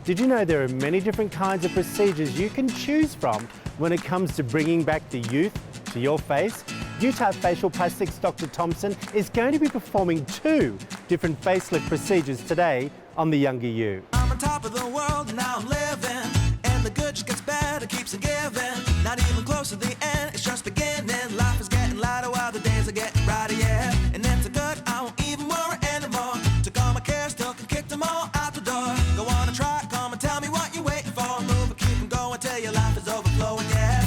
Did you know there are many different kinds of procedures you can choose from when it comes to bringing back the youth to your face? Utah Facial Plastics Dr. Thompson is going to be performing 2 different facelift procedures today on the Younger You. I'm on top of the world and now I'm living, and the good just gets better, keeps on giving. Not even close to the end, it's just beginning. Life is getting lighter while the days are getting brighter, yeah. And it's a good, I won't even worry anymore. Took all my cares, still can kick them all out the door. Go on and try, come and tell me what you're waiting for. Move and keep them going till your life is overflowing, yeah.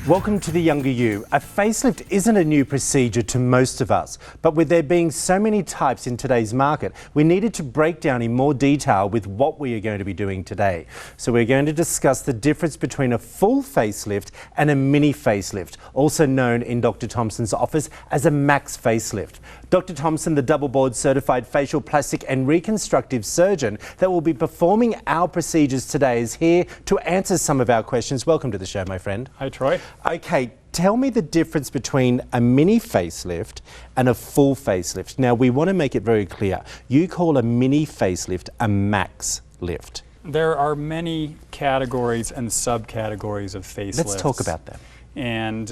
Welcome to the Younger You. A facelift isn't a new procedure to most of us, but with there being so many types in today's market, we needed to break down in more detail with what we are going to be doing today. So we're going to discuss the difference between a full facelift and a mini facelift, also known in Dr. Thompson's office as a max facelift. Dr. Thompson, the double board certified facial plastic and reconstructive surgeon that will be performing our procedures today, is here to answer some of our questions. Welcome to the show, my friend. Hi, Troy. Okay, tell me the difference between a mini facelift and a full facelift. Now, we want to make it very clear. You call a mini facelift a max lift. There are many categories and subcategories of facelifts. Let's talk about that. And,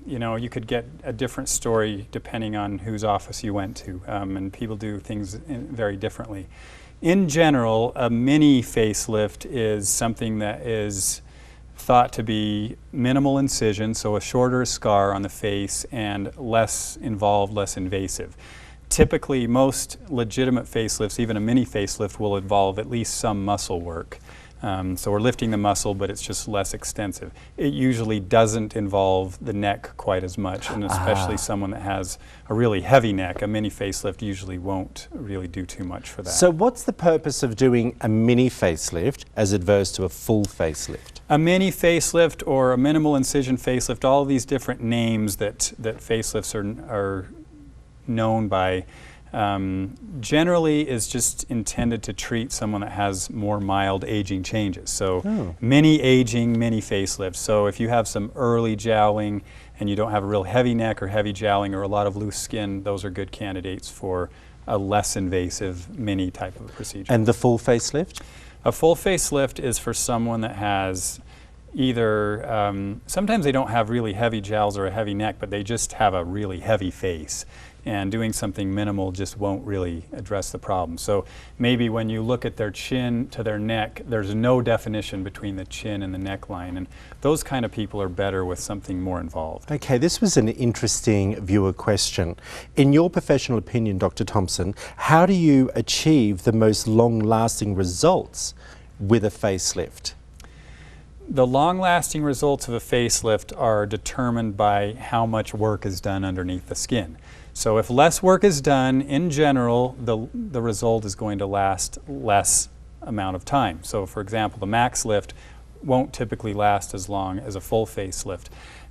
you know, you could get a different story depending on whose office you went to, and people do things very differently. In general, a mini facelift is something that is thought to be minimal incision, so a shorter scar on the face and less involved, less invasive. Typically, most legitimate facelifts, even a mini facelift, will involve at least some muscle work. So we're lifting the muscle, but it's just less extensive. It usually doesn't involve the neck quite as much, and especially someone that has a really heavy neck, a mini facelift usually won't really do too much for that. So what's the purpose of doing a mini facelift as adverse to a full facelift? A mini facelift or a minimal incision facelift, all of these different names that facelifts are known by, generally is just intended to treat someone that has more mild aging changes. So mini aging, mini facelift. So if you have some early jowling and you don't have a real heavy neck or heavy jowling or a lot of loose skin, those are good candidates for a less invasive mini type of procedure. And the full facelift? A full facelift is for someone that has either, sometimes they don't have really heavy jowls or a heavy neck, but they just have a really heavy face. And doing something minimal just won't really address the problem. So maybe when you look at their chin to their neck, there's no definition between the chin and the neckline, and those kind of people are better with something more involved. Okay, this was an interesting viewer question. In your professional opinion, Dr. Thompson, how do you achieve the most long-lasting results with a facelift? The long-lasting results of a facelift are determined by how much work is done underneath the skin. So if less work is done, in general, the result is going to last less amount of time. So for example, the max lift won't typically last as long as a full facelift.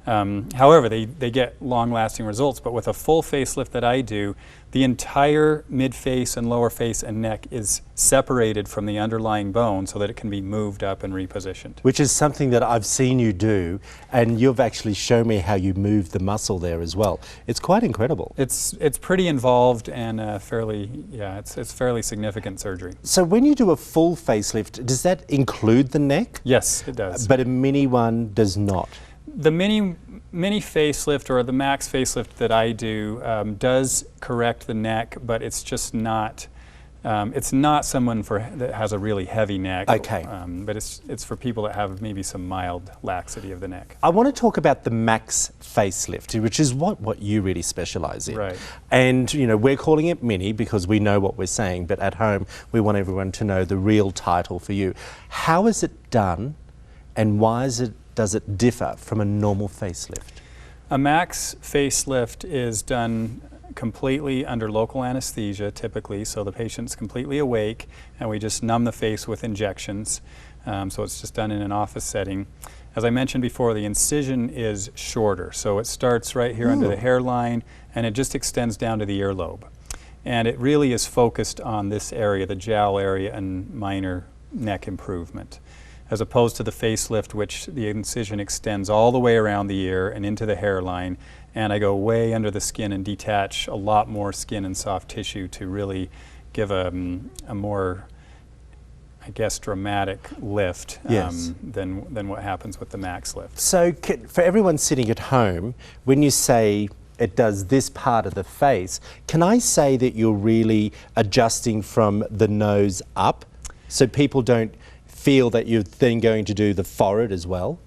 However, they get long-lasting results, but with a full facelift that I do, the entire mid-face and lower face and neck is separated from the underlying bone so that it can be moved up and repositioned. Which is something that I've seen you do, and you've actually shown me how you move the muscle there as well. It's quite incredible. It's pretty involved and it's fairly significant surgery. So when you do a full facelift, does that include the neck? Yes, it does. But a mini one does not? The mini facelift or the max facelift that I do does correct the neck, but it's just not. It's not someone that has a really heavy neck. Okay. But it's for people that have maybe some mild laxity of the neck. I want to talk about the max facelift, which is what you really specialize in. Right. And you know, we're calling it mini because we know what we're saying, but at home we want everyone to know the real title for you. How is it done, and why does it differ from a normal facelift? A max facelift is done completely under local anesthesia typically, so the patient's completely awake and we just numb the face with injections. So it's just done in an office setting. As I mentioned before, the incision is shorter, so it starts right here under the hairline and it just extends down to the earlobe. And it really is focused on this area, the jowl area, and minor neck improvement, as opposed to the facelift, which the incision extends all the way around the ear and into the hairline, and I go way under the skin and detach a lot more skin and soft tissue to really give a more I guess, dramatic lift Yes. than what happens with the max lift. So for everyone sitting at home, when you say it does this part of the face, can I say that you're really adjusting from the nose up so people don't feel that you're then going to do the forehead as well?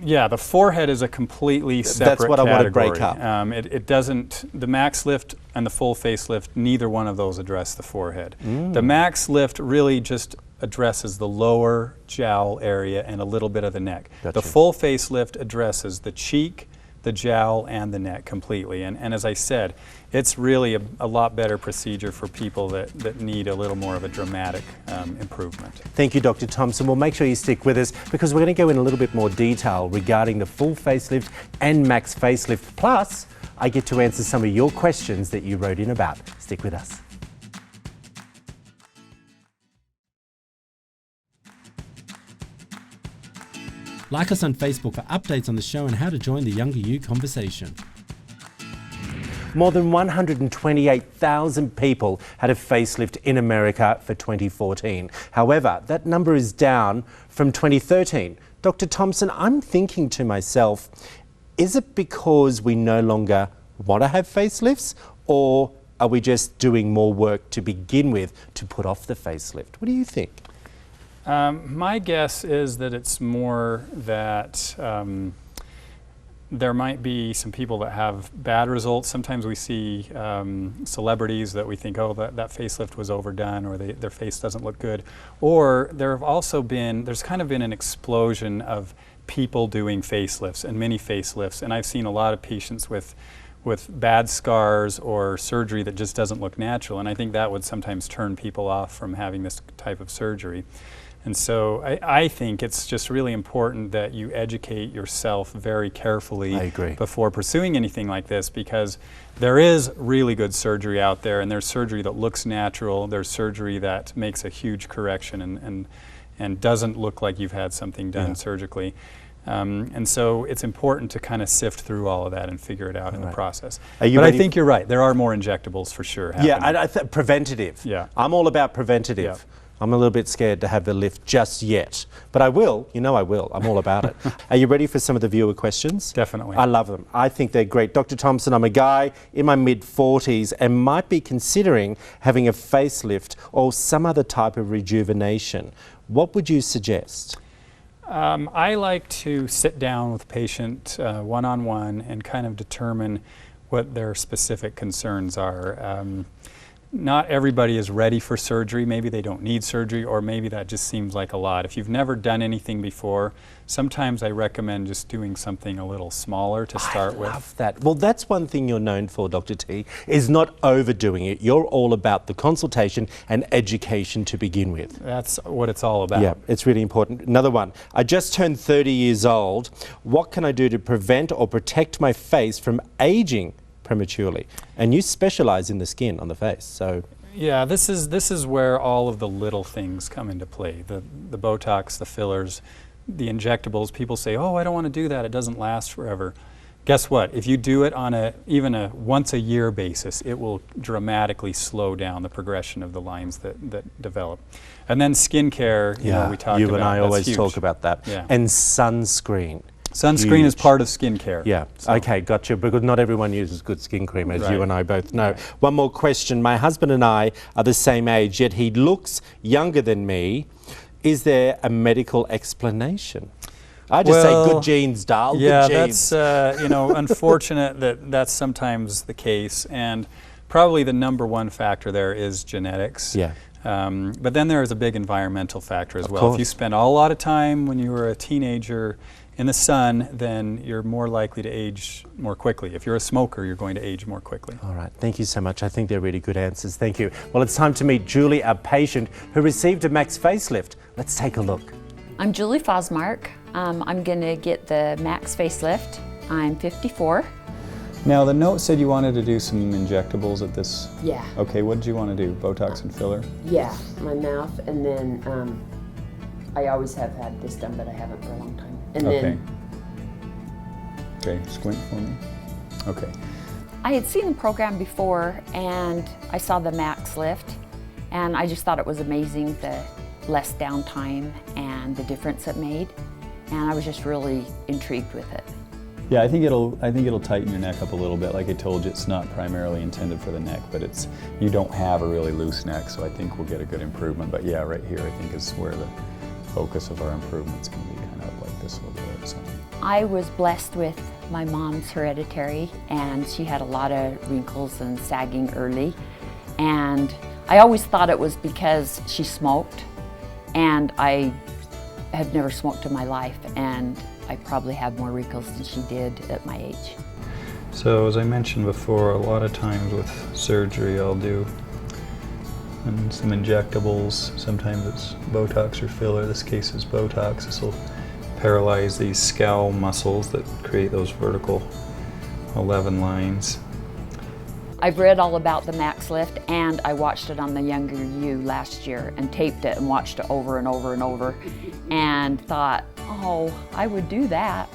Yeah, the forehead is a completely separate That's what I want to break category. up. It doesn't, the max lift and the full facelift, neither one of those address the forehead. The max lift really just addresses the lower jowl area and a little bit of the neck. Gotcha. The full facelift addresses the cheek, the jowl, and the neck completely. And as I said, it's really a lot better procedure for people that need a little more of a dramatic improvement. Thank you, Dr. Thompson. Well, make sure you stick with us because we're going to go in a little bit more detail regarding the full facelift and max facelift. Plus, I get to answer some of your questions that you wrote in about. Stick with us. Like us on Facebook for updates on the show and how to join the Younger You conversation. More than 128,000 people had a facelift in America for 2014. However, that number is down from 2013. Dr. Thompson, I'm thinking to myself, is it because we no longer want to have facelifts, or are we just doing more work to begin with to put off the facelift? What do you think? My guess is that it's more that there might be some people that have bad results. Sometimes we see celebrities that we think, oh, that facelift was overdone, or their face doesn't look good. Or there have also been, there's kind of been an explosion of people doing facelifts and mini facelifts. And I've seen a lot of patients with bad scars or surgery that just doesn't look natural. And I think that would sometimes turn people off from having this type of surgery. And so I think it's just really important that you educate yourself very carefully before pursuing anything like this, because there is really good surgery out there, and there's surgery that looks natural, there's surgery that makes a huge correction and doesn't look like you've had something done surgically. And so it's important to kind of sift through all of that and figure it out in the process. But I think you're right, there are more injectables for sure happening. Yeah, preventative. Yeah. I'm all about preventative. Yeah. I'm a little bit scared to have the lift just yet, but I will. You know I will. I'm all about it. Are you ready for some of the viewer questions? Definitely. I love them. I think they're great. Dr. Thompson, I'm a guy in my mid-40s and might be considering having a facelift or some other type of rejuvenation. What would you suggest? I like to sit down with a patient one-on-one and kind of determine what their specific concerns are. Not everybody is ready for surgery. Maybe they don't need surgery, or maybe that just seems like a lot. If you've never done anything before, sometimes I recommend just doing something a little smaller to start with. I love that. Well, that's one thing you're known for, Dr. T, is not overdoing it. You're all about the consultation and education to begin with. That's what it's all about. Yeah, it's really important. Another one. I just turned 30 years old. What can I do to prevent or protect my face from aging prematurely? And you specialize in the skin on the face, so. Yeah, this is where all of the little things come into play. The Botox, the fillers, the injectables. People say, oh, I don't want to do that, it doesn't last forever. Guess what? If you do it on even a once a year basis, it will dramatically slow down the progression of the lines that develop. And then skincare, you know, we talked about. You and I always huge. talk about that. Yeah. And sunscreen. Sunscreen is part of skincare. Yeah, so. Okay, gotcha, because not everyone uses good skin cream, as you and I both know. One more question. My husband and I are the same age, yet he looks younger than me. Is there a medical explanation? I just say good genes, Darl, good genes. That's, you know, unfortunate that that's sometimes the case, and probably the number one factor there is genetics. Yeah. But then there is a big environmental factor as well. Course. If you spend a lot of time when you were a teenager in the sun, then you're more likely to age more quickly. If you're a smoker, you're going to age more quickly. All right, thank you so much. I think they're really good answers. Thank you. Well, it's time to meet Julie, our patient who received a max facelift. Let's take a look. I'm Julie Fosmark. I'm going to get the max facelift. I'm 54. Now, the note said you wanted to do some injectables at this. Yeah. Okay, what did you want to do? Botox and filler? Yeah, my mouth, and then I always have had this done, but I haven't for a long time. And then Okay, squint for me. Okay. I had seen the program before and I saw the max lift, And I just thought it was amazing, the less downtime and the difference it made. And I was just really intrigued with it. Yeah, I think it'll tighten your neck up a little bit. Like I told you, it's not primarily intended for the neck, but you don't have a really loose neck, so I think we'll get a good improvement. But yeah, right here I think is where the focus of our improvement's going to be, kind of like this a little bit. So. I was blessed with my mom's hereditary, and she had a lot of wrinkles and sagging early. And I always thought it was because she smoked, and I have never smoked in my life, and I probably have more wrinkles than she did at my age. So as I mentioned before, a lot of times with surgery I'll do some injectables. Sometimes it's Botox or filler. This case is Botox. This will paralyze these scowl muscles that create those vertical 11 lines. I've read all about the Facelift, and I watched it on the Younger You last year and taped it and watched it over and over and over and thought, oh, I would do that.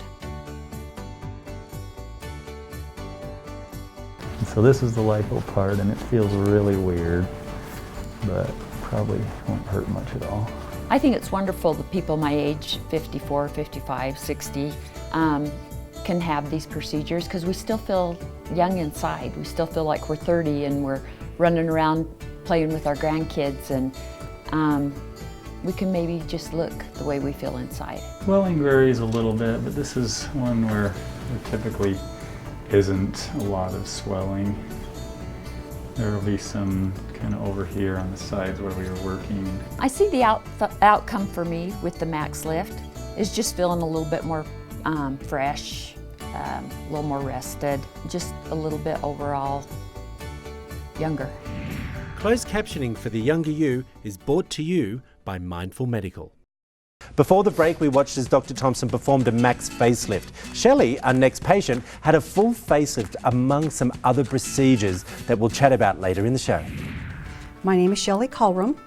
So this is the lipo part, and it feels really weird, but probably won't hurt much at all. I think it's wonderful that people my age, 54, 55, 60, can have these procedures, because we still feel young inside. We still feel like we're 30 and we're running around playing with our grandkids, and we can maybe just look the way we feel inside. Swelling varies a little bit, but this is one where there typically isn't a lot of swelling. There will be some kind of over here on the sides where we were working. I see the outcome for me with the Facelift is just feeling a little bit more fresh, a little more rested, just a little bit overall younger. Closed captioning for The Younger You is brought to you by Mindful Medical. Before the break, we watched as Dr. Thompson performed a Max facelift. Shelley, our next patient, had a full facelift among some other procedures that we'll chat about later in the show. My name is Shelley Colrum,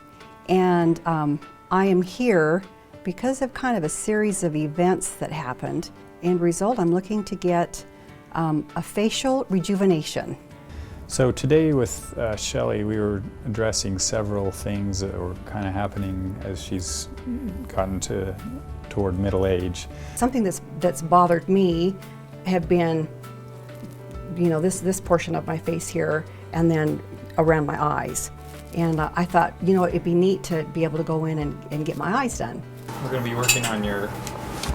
and I am here because of kind of a series of events that happened. End result, I'm looking to get a facial rejuvenation. So today with Shelley, we were addressing several things that were kind of happening as she's gotten toward middle age. Something that's bothered me have been, you know, this portion of my face here, and then around my eyes. And I thought, you know, it'd be neat to be able to go in and get my eyes done. We're going to be working on your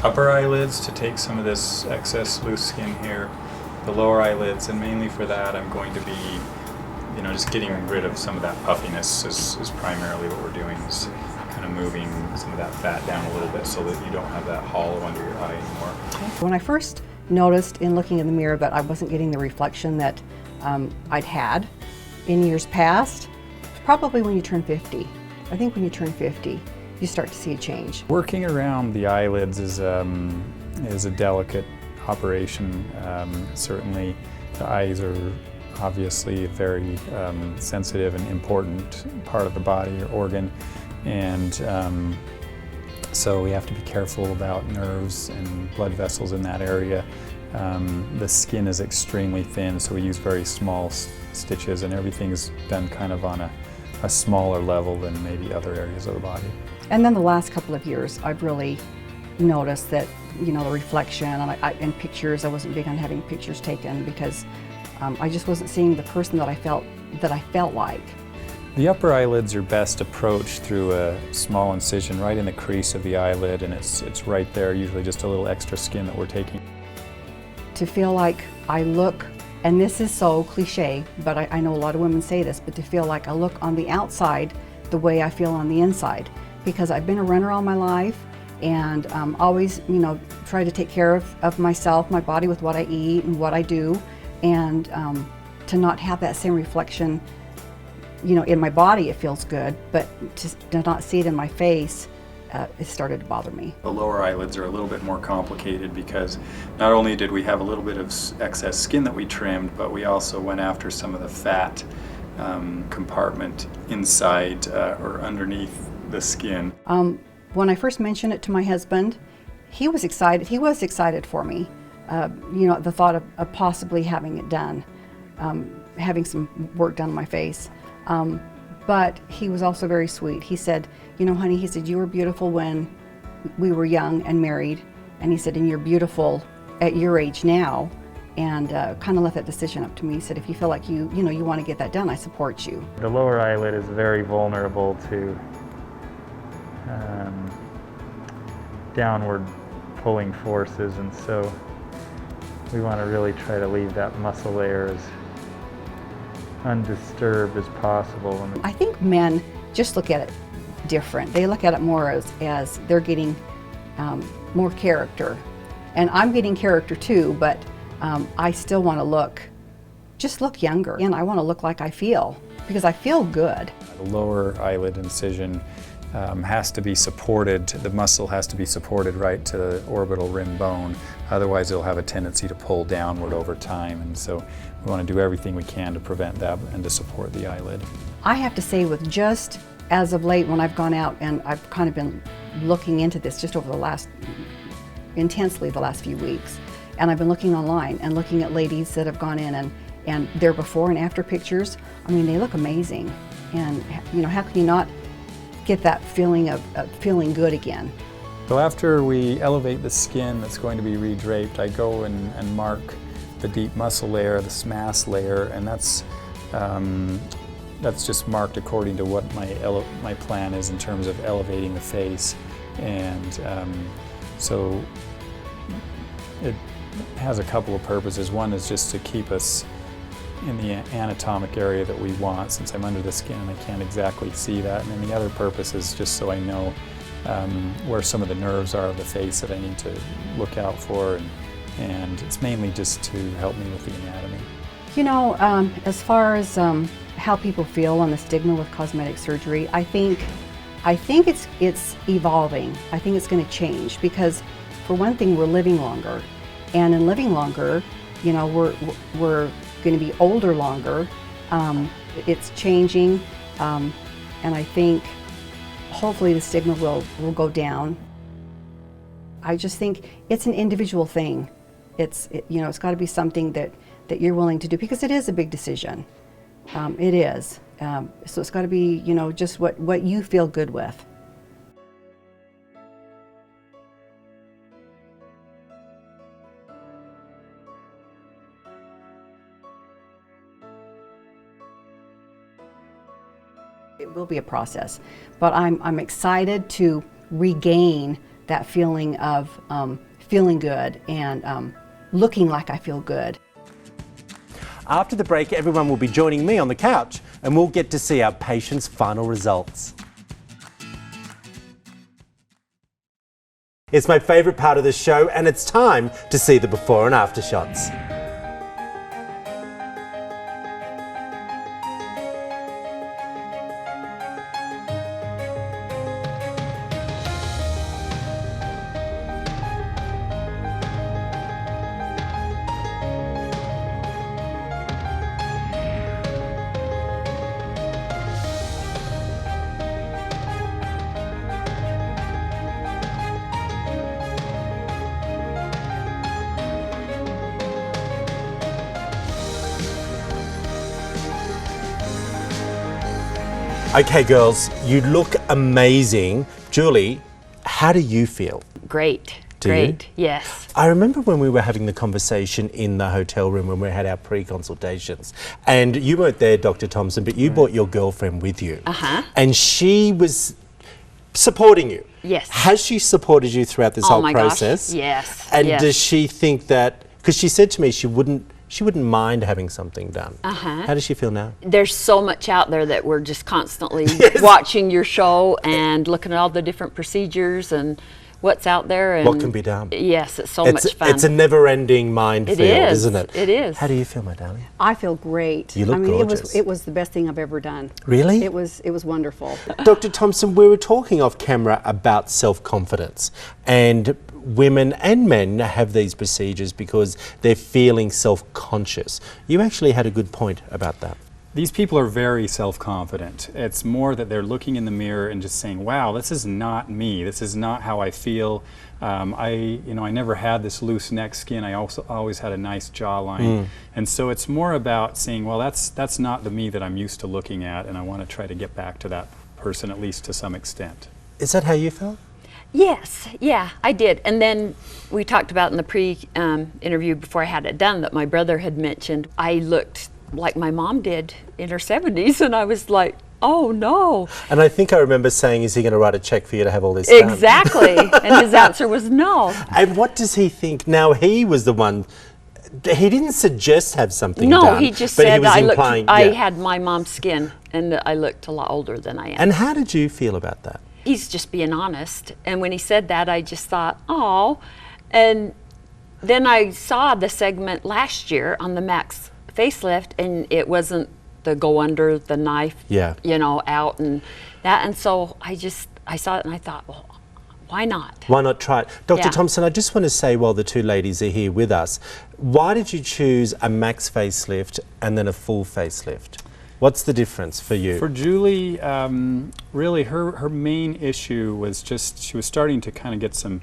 upper eyelids to take some of this excess loose skin here, the lower eyelids, and mainly for that I'm going to be, you know, just getting rid of some of that puffiness is primarily what we're doing, is kind of moving some of that fat down a little bit so that you don't have that hollow under your eye anymore. When I first noticed in looking in the mirror that I wasn't getting the reflection that I'd had in years past, probably when you turn 50. I think when you turn 50, you start to see a change. Working around the eyelids is a delicate operation. Certainly the eyes are obviously a very sensitive and important part of the body or organ, and so we have to be careful about nerves and blood vessels in that area. The skin is extremely thin, so we use very small stitches, and everything's done kind of on a smaller level than maybe other areas of the body. And then the last couple of years, I've really noticed that, you know, the reflection, and in pictures, I wasn't big on having pictures taken because I just wasn't seeing the person that I felt like. The upper eyelids are best approached through a small incision right in the crease of the eyelid, and it's right there, usually just a little extra skin that we're taking. To feel like I look, and this is so cliche, but I know a lot of women say this, but to feel like I look on the outside the way I feel on the inside. Because I've been a runner all my life, and always, you know, try to take care of myself, my body, with what I eat and what I do, and to not have that same reflection, you know, in my body, it feels good, but to not see it in my face, it started to bother me. The lower eyelids are a little bit more complicated because not only did we have a little bit of excess skin that we trimmed, but we also went after some of the fat compartment inside or underneath the skin. When I first mentioned it to my husband, he was excited. He was excited for me. You know, the thought of possibly having it done, having some work done on my face. but he was also very sweet. He said, you know, honey, he said, you were beautiful when we were young and married, and he said, and you're beautiful at your age now, and kind of left that decision up to me. He said, if you feel like you want to get that done, I support you. The lower eyelid is very vulnerable to downward pulling forces, and so we want to really try to leave that muscle layer as undisturbed as possible. I think men just look at it different. They look at it more as they're getting more character. And I'm getting character too, but I still want to just look younger. And I want to look like I feel, because I feel good. The lower eyelid incision has to be supported, the muscle has to be supported right to the orbital rim bone, otherwise it'll have a tendency to pull downward over time, and so we want to do everything we can to prevent that and to support the eyelid. I have to say, with just as of late, when I've gone out and I've kind of been looking into this just over intensely the last few weeks, and I've been looking online and looking at ladies that have gone in and their before and after pictures. I mean, they look amazing, and you know, how can you not get that feeling of feeling good again? So after we elevate the skin that's going to be redraped, I go and mark the deep muscle layer, the mass layer, and that's just marked according to what my plan is in terms of elevating the face. And so it has a couple of purposes. One is just to keep us in the anatomic area that we want, since I'm under the skin and I can't exactly see that. And then the other purpose is just so I know where some of the nerves are of the face that I need to look out for, and it's mainly just to help me with the anatomy. You know, as far as how people feel on the stigma with cosmetic surgery, I think it's evolving. I think it's going to change because, for one thing, we're living longer, and in living longer, you know, we're going to be older longer. It's changing, and I think hopefully the stigma will go down. I just think it's an individual thing. It's got to be something that you're willing to do, because it is a big decision. It is. So it's got to be, you know, just what you feel good with. It will be a process, but I'm excited to regain that feeling of feeling good and looking like I feel good. After the break, everyone will be joining me on the couch and we'll get to see our patients' final results. It's my favourite part of the show, and it's time to see the before and after shots. Okay, girls, you look amazing. Julie, how do you feel? Great. Do Great. you? Yes. I remember when we were having the conversation in the hotel room when we had our pre-consultations, and you weren't there, Dr. Thompson, but you brought your girlfriend with you. Uh-huh. And she was supporting you. Yes. Has she supported you throughout this whole process? Gosh, yes. And yes. does she think that, because she said to me she wouldn't mind having something done. Uh-huh. How does she feel now? There's so much out there that we're just constantly Yes. watching your show and looking at all the different procedures and what's out there. And What can be done? Yes, it's so much fun. It's a never-ending minefield, isn't it? It is. How do you feel, my darling? I feel great. You look gorgeous. It was the best thing I've ever done. Really? It was wonderful. Dr. Thompson, we were talking off camera about self-confidence, and women and men have these procedures because they're feeling self-conscious. You actually had a good point about that. These people are very self-confident. It's more that they're looking in the mirror and just saying, wow, this is not me. This is not how I feel. I never had this loose neck skin. I also always had a nice jawline. And so it's more about saying, well, that's not the me that I'm used to looking at, and I want to try to get back to that person, at least to some extent. Is that how you felt? Yes, yeah, I did. And then we talked about in the pre-interview before I had it done that my brother had mentioned I looked like my mom did in her 70s, and I was like, oh no. And I think I remember saying, is he going to write a check for you to have all this done? Exactly. And his answer was no. And what does he think? Now, he was the one, he didn't suggest have something done. No, he just but said he was I implying, had my mom's skin and that I looked a lot older than I am. And how did you feel about that? He's just being honest. And when he said that, I just thought, oh. And then I saw the segment last year on the Max Facelift, and it wasn't the go under the knife, out and that. And so I saw it and I thought, well, why not? Why not try it? Dr. Thompson, I just want to say, while the two ladies are here with us, why did you choose a Max Facelift and then a full facelift? What's the difference for you? For Julie, really her main issue was just she was starting to kind of get some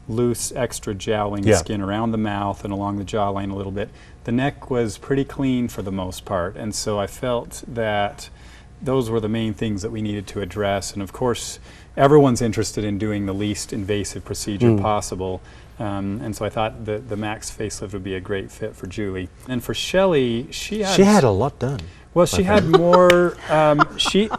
loose extra jowling skin around the mouth and along the jawline a little bit. The neck was pretty clean for the most part, and so I felt that those were the main things that we needed to address. And of course, everyone's interested in doing the least invasive procedure possible. And so I thought the Max Facelift would be a great fit for Julie. And for Shelley, she had a lot done. Well, she had more. She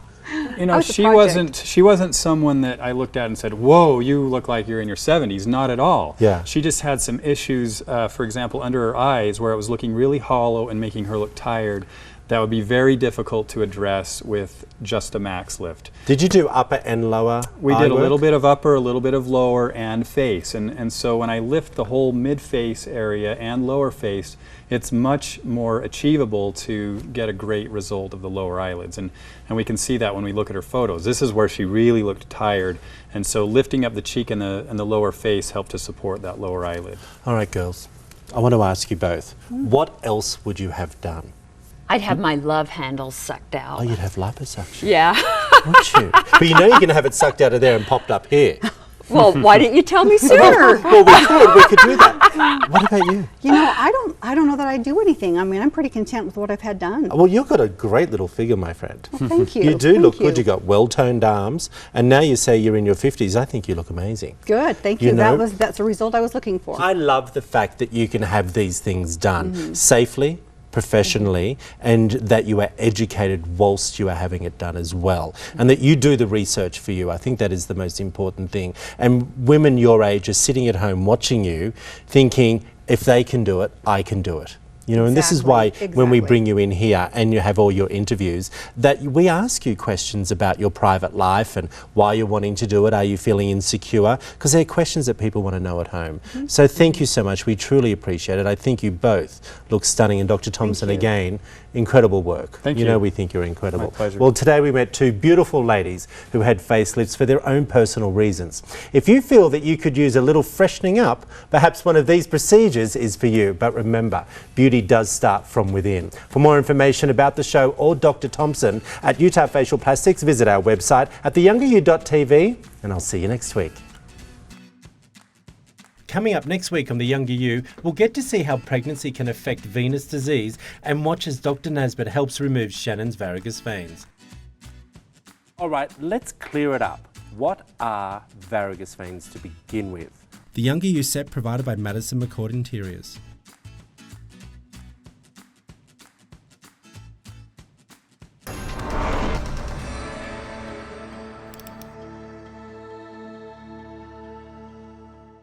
wasn't someone that I looked at and said, "Whoa, you look like you're in your 70s." Not at all. Yeah. She just had some issues, for example, under her eyes, where it was looking really hollow and making her look tired. That would be very difficult to address with just a Max lift. Did you do upper and lower? We did a little bit of upper, a little bit of lower, and face. And so when I lift the whole mid-face area and lower face, it's much more achievable to get a great result of the lower eyelids. And we can see that when we look at her photos. This is where she really looked tired. And so lifting up the cheek and the lower face helped to support that lower eyelid. All right, girls. I want to ask you both, what else would you have done? I'd have my love handles sucked out. Oh, you'd have liposuction. Yeah. Would you? But you know you're going to have it sucked out of there and popped up here. Well, why didn't you tell me sooner? Well, we could do that. What about you? You know, I don't know that I do anything. I mean, I'm pretty content with what I've had done. Well, you've got a great little figure, my friend. Well, thank you. You do look good. You. You've got well-toned arms, and now you say you're in your 50s. I think you look amazing. Good, thank you. That's the result I was looking for. I love the fact that you can have these things done safely, professionally, and that you are educated whilst you are having it done as well, and that you do the research for you. I think that is the most important thing. And women your age are sitting at home watching you thinking, if they can do it, I can do it. You know, and this is why when we bring you in here and you have all your interviews, that we ask you questions about your private life and why you're wanting to do it. Are you feeling insecure? Because they're questions that people want to know at home. So thank you so much. We truly appreciate it. I think you both look stunning. And Dr. Thompson, again, incredible work. Thank you. You know we think you're incredible. My pleasure. Well, today we met two beautiful ladies who had facelifts for their own personal reasons. If you feel that you could use a little freshening up, perhaps one of these procedures is for you. But remember, beauty does start from within. For more information about the show or Dr. Thompson at Utah Facial Plastics, visit our website at theyoungeryou.tv, and I'll see you next week. Coming up next week on The Younger You, we'll get to see how pregnancy can affect venous disease and watch as Dr. Nasbitt helps remove Shannon's varicose veins. All right, let's clear it up. What are varicose veins to begin with? The Younger You set provided by Madison McCord Interiors.